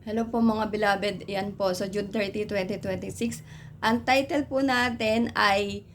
Hello po mga beloved, yan po, so June 30, 2026. Ang title po natin ay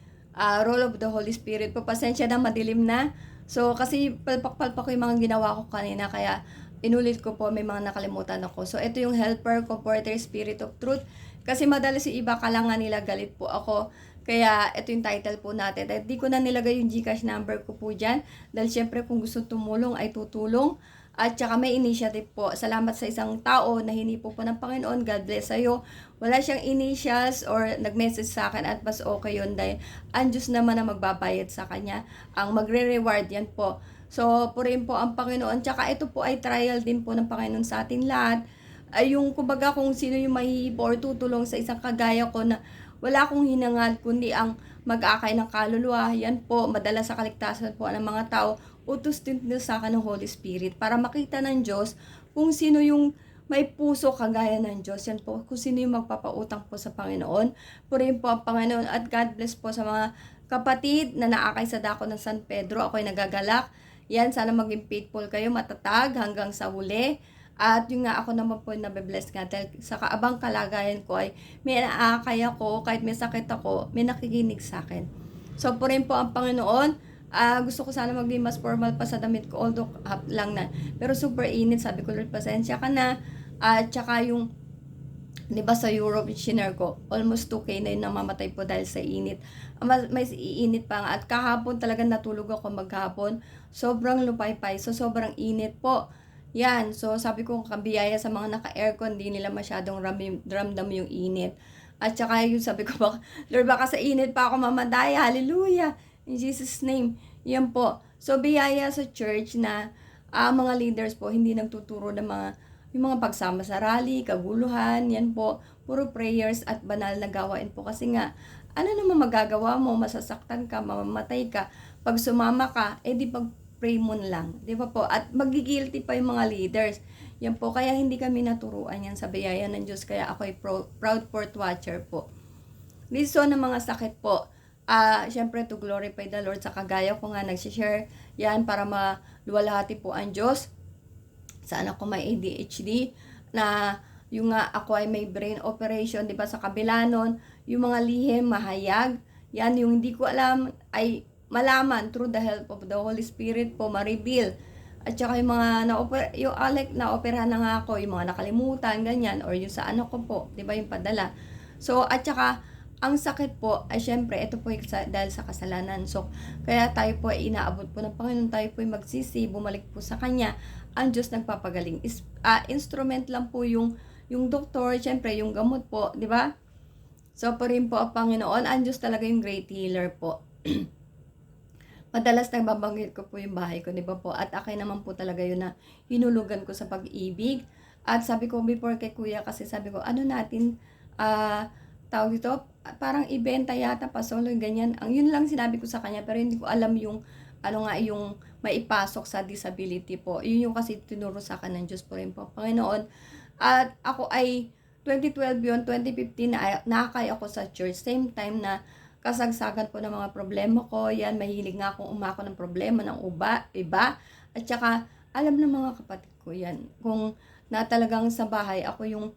Role of the Holy Spirit po. Pasensya na, madilim na. So kasi palpak-palpak ko yung mga ginawa ko kanina, kaya inulit ko po, may mga nakalimutan ako. So ito yung Helper, Comforter, Spirit of Truth. Kasi madalas yung iba kalangan nila galit po ako. Kaya ito yung title po natin. At di ko na nilagay yung GCash number ko po dyan. Dahil syempre kung gusto tumulong ay tutulong. At saka may initiative po. Salamat sa isang tao na hinipo po ng Panginoon. God bless sa'yo. Wala siyang initials or nag-message sa akin at mas okay yun dahil ang Diyos naman na magbabayad sa kanya. Ang magre-reward yan po. So, purin po ang Panginoon. Tsaka ito po ay trial din po ng Panginoon sa atin lahat. Ay yung kumbaga kung sino yung mahihipo or tutulong sa isang kagaya ko na wala akong hinangad kundi ang mag-akay ng kaluluwa. Yan po, madala sa kaligtasan po ng mga tao. Utos din sa akin ng Holy Spirit para makita ng Diyos kung sino yung may puso kagaya ng Diyos. Yan po, kung sino yung magpapautang po sa Panginoon. Purihin po ang Panginoon at God bless po sa mga kapatid na naakay sa dako ng San Pedro. Ako'y nagagalak. Yan, sana maging faithful kayo, matatag hanggang sa huli. At yung nga ako naman po nabe-bless nga dahil sa kaabang kalagayan ko ay may naakay ako, kahit may sakit ako, may nakikinig sa akin. So, purihin po ang Panginoon. Gusto ko sana maging mas formal pa sa damit ko, although half lang na. Pero super init, sabi ko, Lord, pasensya ka na. At tsaka yung, di ba sa Europe, shinare ko, almost 2K na yung namamatay po dahil sa init. May iinit pa nga. At kahapon talaga natulog ako maghapon. Sobrang lupay-pay. So, sobrang init po. Yan. So, sabi ko, kabiyaya sa mga naka-aircon, di nila masyadong ramdam yung init. At saka yung sabi ko, Lord, baka sa init pa ako mamatay. Hallelujah. In Jesus' name. Yan po. So, biyaya sa church na mga leaders po, hindi nagtuturo ng yung mga pagsama sa rally, kaguluhan, yan po. Puro prayers at banal na gawain po. Kasi nga, ano naman magagawa mo? Masasaktan ka, mamamatay ka. Pag sumama ka, di pag-pray mo na lang. Di ba po? At magigilty pa yung mga leaders. Yan po. Kaya hindi kami naturuan yan sa biyaya ng Diyos. Kaya ako ay proud port watcher po. Reason ng mga sakit po. Syempre to glorify the Lord sa kagaya ko nga nagsishare yan para maluwalhati po ang Diyos sa anak ko may ADHD na yung nga ako ay may brain operation, di ba, sa kabila nun, yung mga lihim, mahayag, yan yung hindi ko alam ay malaman through the help of the Holy Spirit po, ma-reveal. At saka yung mga yung Alec na operahan na nga ako, yung mga nakalimutan, ganyan, or yung sa anak ko po, di ba, yung padala. So, at saka ang sakit po ay syempre ito po dahil sa kasalanan. So, kaya tayo po ay inaabot po ng Panginoon, tayo po ay magsisi, bumalik po sa Kanya. Ang Diyos nagpapagaling. Instrument lang po yung doktor, syempre yung gamot po, di ba? So, pa rin po ang Panginoon, ang Diyos talaga yung great healer po. Madalas nagbabanggit ko po yung bahay ko, di ba po? At akin naman po talaga yun na hinulugan ko sa pag-ibig. At sabi ko before kay kuya, kasi sabi ko, ano natin, tawag dito, parang ibenta yata pa solo ganyan. Ang yun lang sinabi ko sa kanya, pero hindi ko alam yung ano nga yung maipasok sa disability po. Yun yung kasi tinuro sa akin ng Diyos po rin po, Panginoon. At ako ay 2012 yun, 2015 na nakakay ako sa church. Same time na kasagsagan po ng mga problema ko. Yan, mahilig nga akong umako ng problema ng iba. At saka, alam ng mga kapatid ko yan. Kung na talagang sa bahay, ako yung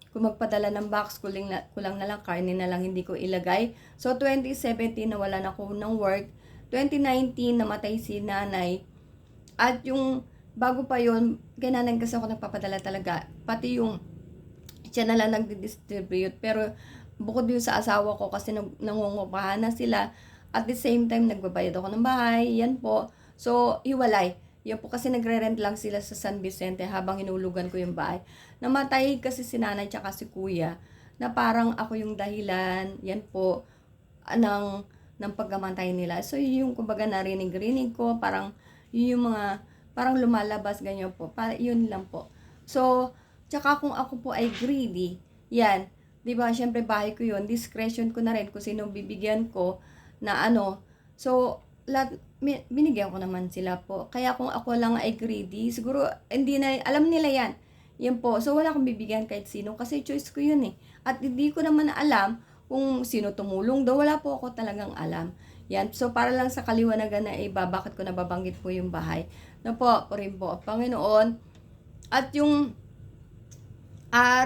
kung magpadala ng box, kulang na lang, karne na lang hindi ko ilagay. So, 2017, nawalan ako ng work. 2019, namatay si nanay. At yung, bago pa yun, kay nanay kasi ako nagpapadala talaga. Pati yung, siya na lang nagdi-distribute. Pero, bukod yun sa asawa ko kasi nangungupahan na sila. At the same time, nagbabayad ako ng bahay. Yan po. So, hiwalay. Yan po kasi nagre-rent lang sila sa San Vicente habang hinulugan ko yung bahay. Namatay kasi si nanay tsaka si kuya na parang ako yung dahilan, yan po, ng pagkamatay nila. So, yun yung kumbaga narinig-rinig ko, parang yun yung mga, parang lumalabas, ganyan po. Yun lang po. So, tsaka kung ako po ay greedy, yan, di ba, syempre bahay ko yun, discretion ko na rin kung sino bibigyan ko na ano. So, binigyan ko naman sila po. Kaya kung ako lang ay greedy, siguro hindi na, alam nila yan. Yan po. So, wala akong bibigyan kahit sino kasi choice ko yun eh. At hindi ko naman alam kung sino tumulong daw. Wala po ako talagang alam. Yan. So, para lang sa kaliwanagan na bakit ko nababanggit po yung bahay. Na po rin po, Panginoon. At yung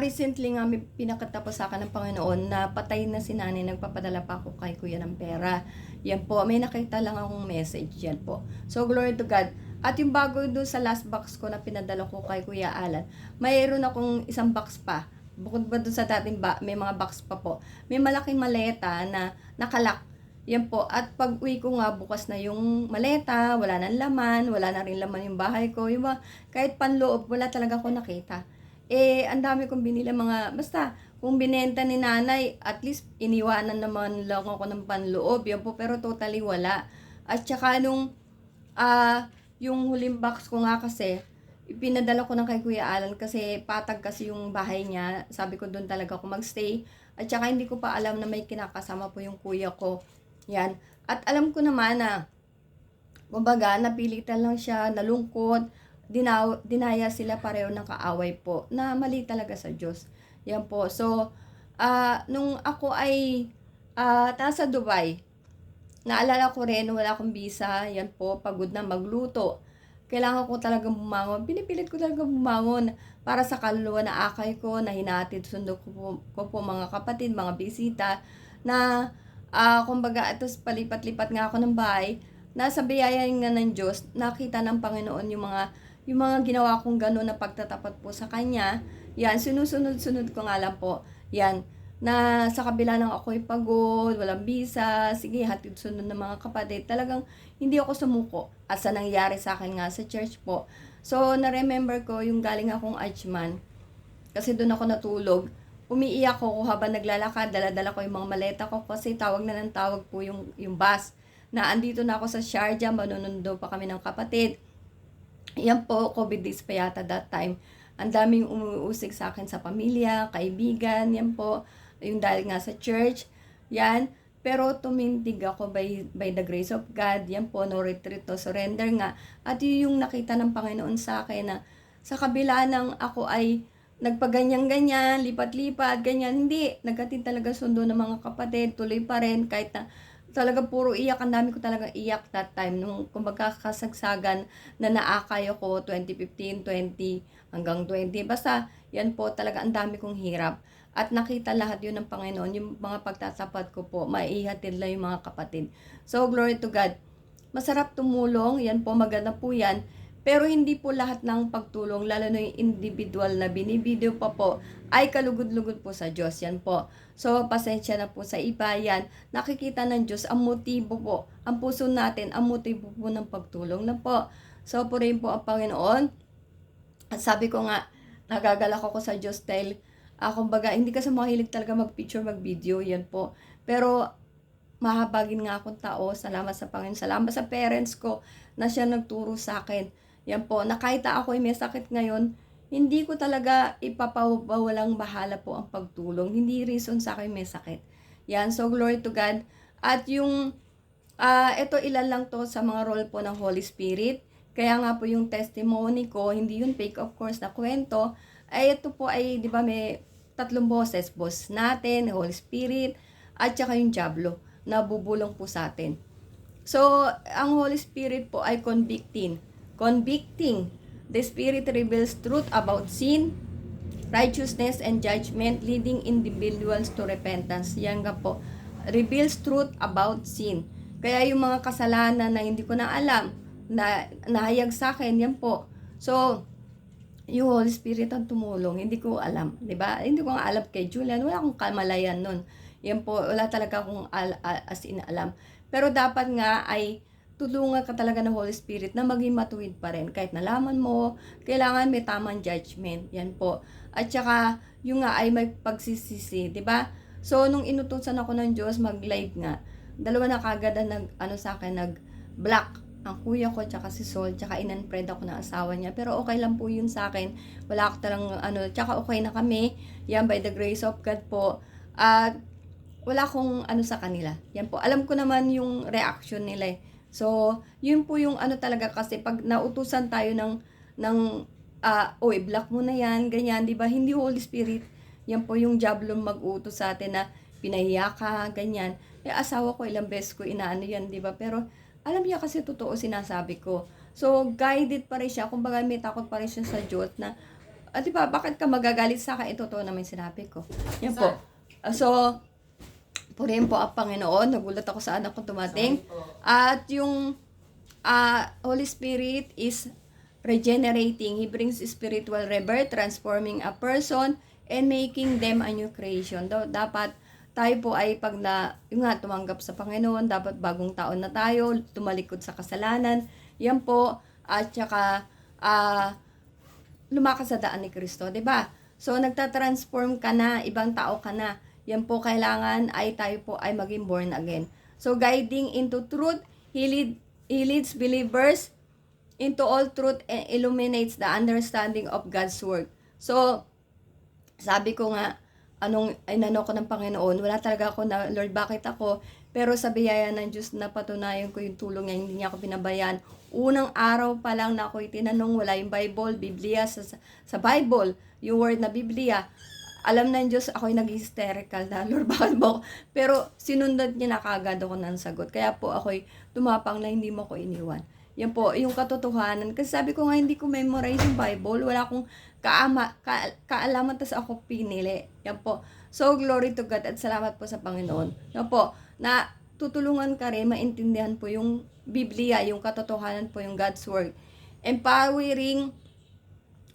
Recently nga may pinakatapos sa'kin ng Panginoon na patay na si nanay, nagpapadala pa ako kay kuya ng pera. Yan po, may nakita lang akong message, yan po. So, glory to God. At yung bago doon sa last box ko na pinadala ko kay Kuya Alan, mayroon akong isang box pa. Bukod ba doon sa dating may mga box pa po. May malaking maleta na nakalak. Yan po. At pag uwi ko nga, bukas na yung maleta, wala nang laman, wala na rin laman yung bahay ko. Yung kahit panloob, wala talaga ako nakita. Ang dami kong binili basta, kung binenta ni nanay, at least iniwanan naman lang ako ng panloob, yan po, pero totally wala. At saka yung huling box ko nga kasi, ipinadala ko na kay Kuya Alan kasi patag kasi yung bahay niya, sabi ko doon talaga ako magstay, at saka hindi ko pa alam na may kinakasama po yung kuya ko, yan. At alam ko naman na, kumbaga, napilitan lang siya, nalungkot, dinaya sila pareho ng kaaway po na mali talaga sa Diyos. Yan po. So, nung ako ay nasa Dubai, naalala ko rin, wala akong visa, yan po, pagod na magluto. Kailangan ko talagang bumangon. Pinipilit ko talagang bumangon para sa kaluluwa na akay ko, na hinatid, sundo ko po mga kapatid, mga bisita, na kumbaga, ito palipat-lipat nga ako ng bahay, nasa biyaya nga ng Diyos, nakita ng Panginoon yung mga ginawa kong gano'n na pagtatapat po sa Kanya. Yan, sinusunod-sunod ko nga lang po. Yan, na sa kabila ng ako'y pagod, walang visa, sige, hatid sunod ng mga kapatid, talagang hindi ako sumuko. At sa nangyari sa akin nga sa church po. So, na-remember ko yung galing akong Ajman, kasi doon ako natulog. Umiiyak ko habang naglalakad, dala-dala ko yung mga maleta ko kasi tawag na ng tawag po yung bus. Na andito na ako sa Sharjah, manunundo pa kami ng kapatid. Yan po, COVID days pa yata that time. Ang daming umuusig sa akin sa pamilya, kaibigan, yan po. Yung dahil nga sa church, yan. Pero tumindig ako by the grace of God, yan po, no retreat, no surrender nga. At yung nakita ng Panginoon sa akin na sa kabila ng ako ay nagpaganyan-ganyan, lipat-lipat, ganyan, hindi. Nagkatid talaga sundo ng mga kapatid, tuloy pa rin, kahit na talaga puro iyak, ang dami ko talaga iyak that time nung kumbaga kasagsagan na naakay ako 2015, 20 hanggang 20. Basta yan po talaga ang dami kong hirap. At nakita lahat yun ng Panginoon, yung mga pagtatapat ko po, maihatid lang yung mga kapatid. So glory to God. Masarap tumulong, yan po, maganda po yan. Pero hindi po lahat ng pagtulong, lalo na yung individual na binibideo pa po, ay kalugod-lugod po sa Diyos. Yan po. So, pasensya na po sa iba. Yan. Nakikita ng Diyos ang motibo po. Ang puso natin, ang motibo po ng pagtulong na po. So, purihin po ang Panginoon. At sabi ko nga, nagagalak ako sa Diyos dahil, kumbaga, hindi kasi mahilig talaga mag-picture, mag-video. Yan po. Pero, mahabagin nga akong tao. Salamat sa Panginoon. Salamat sa parents ko na siya nagturo sa akin. Yan po, na kahit ako ay may sakit ngayon, hindi ko talaga ipapawalang bahala po ang pagtulong. Hindi reason sa akin may sakit. Yan, so glory to God. At yung, ito ilan lang to sa mga role po ng Holy Spirit. Kaya nga po yung testimony ko, hindi yun fake of course na kwento. Ay ito po ay, di ba may 3 boses. Boss natin, Holy Spirit, at saka yung Diablo na bubulong po sa atin. So, ang Holy Spirit po ay convicting. The Spirit reveals truth about sin, righteousness, and judgment, leading individuals to repentance. Yan nga po. Reveals truth about sin. Kaya yung mga kasalanan na hindi ko na alam, na nahayag sa akin, yan po. So, yung Holy Spirit ang tumulong, hindi ko alam. Diba? Hindi ko nga alam kay Julian. Wala akong kamalayan nun. Yan po, wala talaga akong as in alam. Pero dapat nga ay tulungan ka talaga ng Holy Spirit na maging matuwid pa rin. Kahit nalaman mo, kailangan may tamang judgment. Yan po. At saka, yung nga ay may pagsisisi, di ba? So, nung inutusan ako ng Diyos, mag-live nga, 2 na kagad na sa akin, nag-block ang kuya ko, tsaka si Sol, tsaka in-unfriend ako ng asawa niya. Pero okay lang po yun sa akin. Wala ako talang, tsaka okay na kami. Yan, by the grace of God po. At, wala akong sa kanila. Yan po. Alam ko naman yung reaction nila eh. So, yun po yung talaga kasi pag nautusan tayo i-block mo na yan, ganyan, di ba? Hindi Holy Spirit. Yan po yung diablo mag-utos sa atin na pinahiya ka, ganyan. Asawa ko ilang beses ko inaano yan, di ba? Pero, alam niya kasi totoo sinasabi ko. So, guided pa rin siya. Kumbaga, may takot pa rin siya sa Diyos na di ba, bakit ka magagalit sa akin? Ito to naman sinabi ko. Yan po. So, purihin po ang Panginoon. Nagulat ako sa anak ko dumating. At yung Holy Spirit is regenerating. He brings spiritual rebirth, transforming a person, and making them a new creation. Dapat tayo po ay pag yung nga, tumanggap sa Panginoon, dapat bagong taon na tayo, tumalikod sa kasalanan. Yan po. At saka, lumakas sa daan ni Kristo, 'di ba? So nagta-transform ka na, ibang tao ka na. Yan po kailangan ay tayo po ay maging born again. So guiding into truth, he leads believers into all truth and illuminates the understanding of God's word. So sabi ko nga, inano ko ng Panginoon, wala talaga ako na, Lord, bakit ako? Pero sa biyaya ng Diyos, napatunayan ko yung tulong niya, hindi niya ako pinabayaan. Unang araw pa lang na ako'y tinanong, wala yung Bible, Biblia, sa Bible, yung word na Biblia. Alam ng Diyos, ako'y nag-hysterical na, Lord, bakit mo? Pero sinundan niya na kagad ako ng sagot. Kaya po ako'y tumapang na hindi mo ko iniwan. Yan po, yung katotohanan. Kasi sabi ko nga, hindi ko memorize yung Bible. Wala akong kaalaman, tas ako pinili. Yan po. So, glory to God at salamat po sa Panginoon. Yan po, na tutulungan ka rin, maintindihan po yung Biblia, yung katotohanan po, yung God's Word. Empowering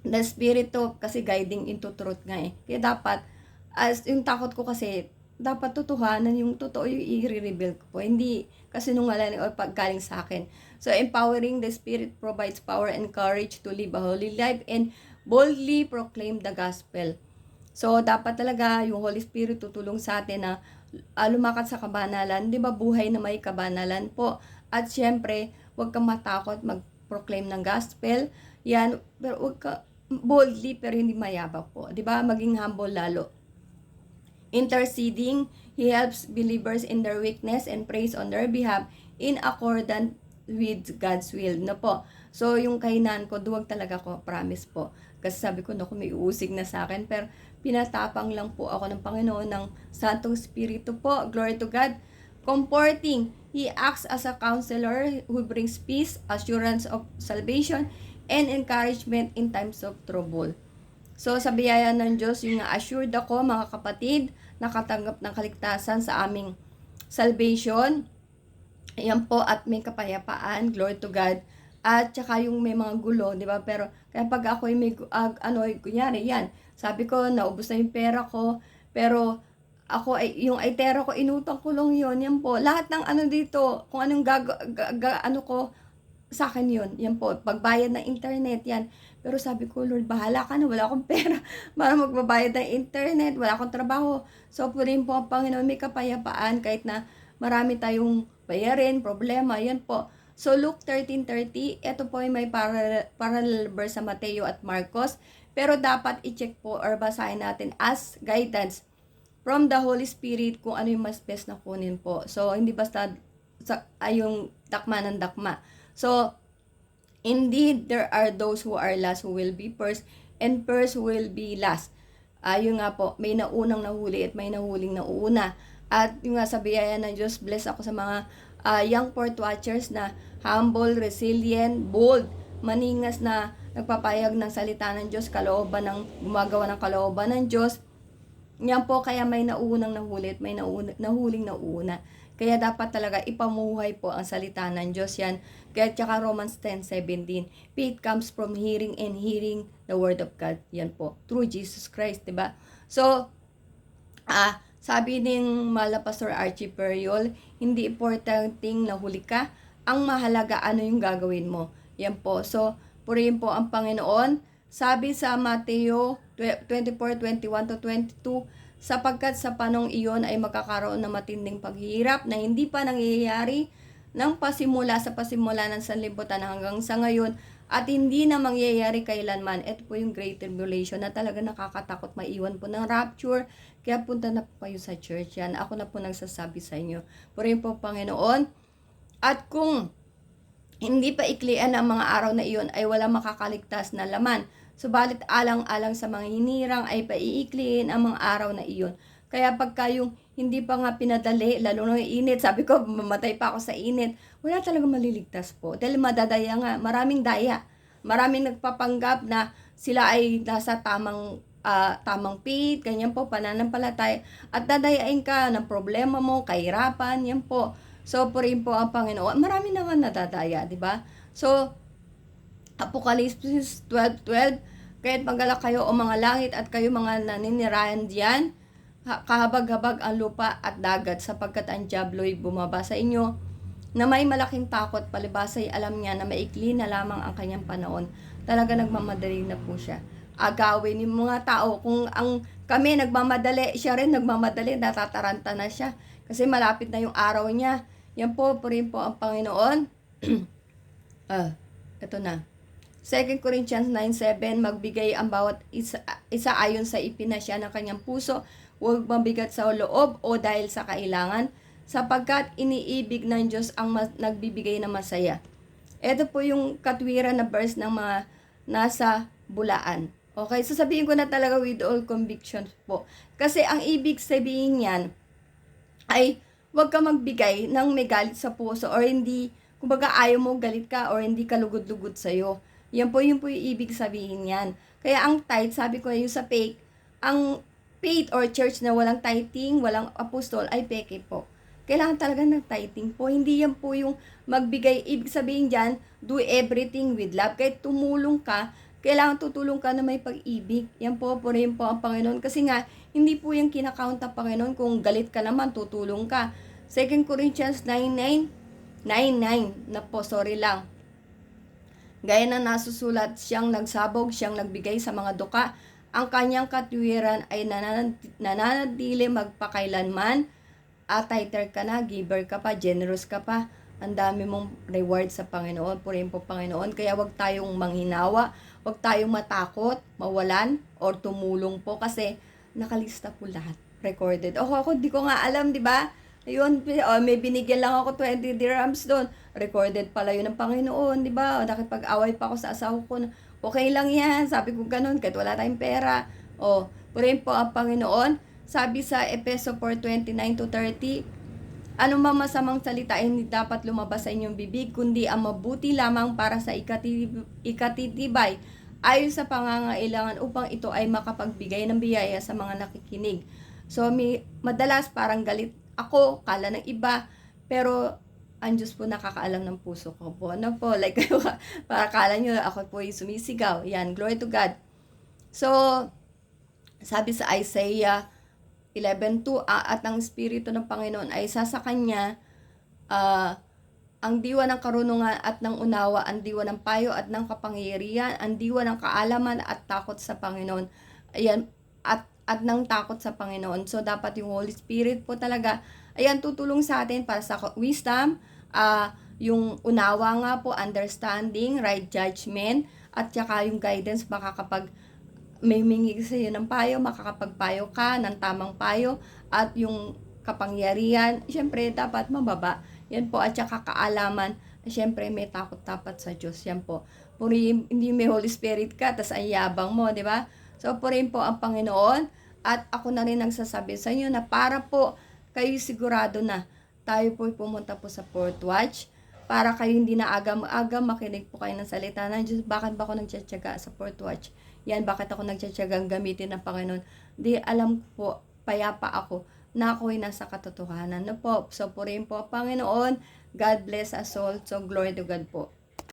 the Spirit to, kasi guiding into truth nga eh. Kaya dapat, as yung takot ko kasi, dapat totohanan, yung totoo yung i-reveal ko po. Hindi kasi nungalan o paggaling sa akin. So, empowering the Spirit provides power and courage to live a holy life and boldly proclaim the gospel. So, dapat talaga yung Holy Spirit tutulong sa atin na lumakat sa kabanalan. Di ba, buhay na may kabanalan po. At syempre, huwag kang matakot mag-proclaim ng gospel. Yan, pero huwag ka boldly pero hindi mayabang po. Di ba, maging humble lalo. Interceding, he helps believers in their weakness and prays on their behalf in accordance with God's will. No po. So, yung kainan ko, duwag talaga ko, promise po. Kasi sabi ko, naku, may uusig na sa akin. Pero, pinatapang lang po ako ng Panginoon ng Santong Espiritu po. Glory to God. Comforting, he acts as a counselor who brings peace, assurance of salvation, and encouragement in times of trouble. So, sa biyaya ng Diyos, yung assured ako, mga kapatid, nakatanggap ng kaligtasan sa aming salvation. Ayan po, at may kapayapaan, glory to God. At saka yung may mga gulo, di ba? Pero, kaya pag ako may, kunyari, yan, sabi ko, naubos na yung pera ko, pero, ako, yung itera ko, inutang ko lang yun, yan po. Lahat ng dito, kung anong ko, sa akin yun, yan po. Pagbayad ng internet, yan. Pero sabi ko, Lord, bahala ka na, wala akong pera para magbabayad ng internet, wala akong trabaho. So, purin po ang Panginoon, may kapayapaan, kahit na marami tayong bayarin, problema, yan po. So, Luke 13:30, ito po ay may parallel verse sa Mateo at Marcos, pero dapat i-check po or basahin natin as guidance from the Holy Spirit kung ano yung mas best na kunin po. So, hindi basta yung dakma ng dakma. So, indeed, there are those who are last who will be first, and first who will be last. Yun nga po, may naunang nahuli at may nahuling nauuna. At yung nga sa biyaya ng Diyos, bless ako sa mga young port watchers na humble, resilient, bold, maningas na nagpapayag ng salita ng Diyos, gumagawa ng kalooban ng Diyos. Yan po, kaya may naunang nahuli at may nahuling nauuna. Kaya dapat talaga ipamuhay po ang salita ng Diyos yan. Kaya tsaka Romans 10:17. Faith comes from hearing and hearing the word of God. Yan po. Through Jesus Christ, diba? So, sabi ng Mala Pastor Archie Periol, hindi importanteng nahuli ka. Ang mahalaga ano yung gagawin mo. Yan po. So, purihin po ang Panginoon. Sabi sa Mateo 24:21-22, sapagkat sa panong iyon ay magkakaroon ng matinding paghihirap na hindi pa nangyayari ng pasimula ng sanlibutan hanggang sa ngayon at hindi na mangyayari kailanman. Ito po yung Great Tribulation na talaga nakakatakot, maiwan po ng rapture. Kaya punta na po kayo sa church yan. Ako na po nagsasabi sa inyo. Purihin po Panginoon. At kung hindi pa iklian ang mga araw na iyon ay wala makakaligtas na laman. Subalit alang-alang sa mga hinirang ay paiikliin ang mga araw na iyon. Kaya pagka yung hindi pa nga pinadali, lalo na yung init, sabi ko, mamatay pa ako sa init, wala talaga maliligtas po. Dahil madadaya nga, maraming daya. Maraming nagpapanggap na sila ay nasa tamang faith, ganyan po, pananampalataya, at dadayain ka ng problema mo, kahirapan, yan po. So, purihin po ang Panginoon. Marami naman nadadaya, di ba? So, Apocalypse 12:12, kaya't maggalak kayo o mga langit at kayo mga naninirahan diyan, kahabag-habag ang lupa at dagat, sapagkat ang diablo'y bumaba sa inyo na may malaking takot, palibhas ay alam niya na maikli na lamang ang kanyang panahon. Talaga nagmamadali na po siya. Agawin ng mga tao. Kung kami nagmamadali, siya rin nagmamadali, natataranta na siya. Kasi malapit na yung araw niya. Yan po rin po ang Panginoon. Ito na. 2 Corinthians 9:7, magbigay ang bawat isa ayon sa ipinasya ng kanyang puso, huwag mabigat sa loob o dahil sa kailangan, sapagkat iniibig ng Diyos ang nagbibigay ng masaya. Ito po yung katwiran na verse ng mga nasa bulaan. Okay, so sabihin ko na talaga with all convictions po. Kasi ang ibig sabihin niyan ay huwag ka magbigay ng may galit sa puso or hindi, kumbaga ayaw mo galit ka or hindi ka lugod-lugod sa'yo. Yun po yung ibig sabihin yan. Kaya ang tithe, sabi ko yung sa faith, ang faith or church na walang tithing, walang apostol, ay peke po. Kailangan talaga ng tithing po. Hindi yan po yung magbigay. Ibig sabihin dyan, do everything with love. Kahit tumulong ka, kailangan tutulong ka na may pag-ibig. Yan po rin po ang Panginoon. Kasi nga, hindi po yung kinakount ng Panginoon kung galit ka naman, tutulong ka. 2 Corinthians 9:9 na po, sorry lang. Gaya na nasusulat, siyang nagsabog, siyang nagbigay sa mga duka. Ang kanyang katwiran ay nananatili magpakailanman. Tither ka na, giver ka pa, generous ka pa. Ang dami mong reward sa Panginoon. Purihin po Panginoon. Kaya wag tayong manghinawa, wag tayong matakot, mawalan, or tumulong po kasi nakalista po lahat. Recorded. Ako, di ko nga alam, di ba? Ayun, may binigyan lang ako 20 dirhams doon. Recorded pala yun ng Panginoon, di ba? Nakipag-away pa ako sa asawa ko na, okay lang yan. Sabi ko ganun, kahit wala tayong pera. Purihin po ang Panginoon. Sabi sa Efeso 4:29-30, anumang masamang salita ay hindi dapat lumabas sa inyong bibig, kundi ang mabuti lamang para sa ikatitibay ayon sa pangangailangan upang ito ay makapagbigay ng biyaya sa mga nakikinig. So, madalas parang galit ako, kala ng iba, pero ang Diyos po nakakaalam ng puso ko po. Ano po, like kayo, para kala nyo ako po yung sumisigaw. Yan, glory to God. So, sabi sa Isaiah 11:2, at ang Espiritu ng Panginoon ay isa sa Kanya, ang diwa ng karunungan at ng unawa, ang diwa ng payo at ng kapangyarihan, ang diwa ng kaalaman at takot sa Panginoon. Ayan, at ng takot sa Panginoon. So, dapat yung Holy Spirit po talaga, ayan, tutulong sa atin para sa wisdom, yung unawa nga po, understanding, right judgment, at saka yung guidance, makakapag may mingi sa'yo ng payo, makakapagpayo ka ng tamang payo, at yung kapangyarihan, syempre, dapat mababa. Yan po, at saka kaalaman, syempre, may takot dapat sa Diyos. Yan po. Hindi may Holy Spirit ka, tas ang yabang mo, di ba? So, purihin po ang Panginoon, at ako na rin nagsasabi sa inyo na para po kayo sigurado na tayo po pumunta po sa Fourth Watch, para kayo hindi na agam-agam makinig po kayo ng salita ng Diyos. Bakit ba ako nagtsatsaga sa Fourth Watch? Yan, bakit ako nagtsatsagang gamitin ng Panginoon? Di alam po, payapa ako na ako'y nasa katotohanan na po. So, purihin po ang Panginoon. God bless us all. So, glory to God po.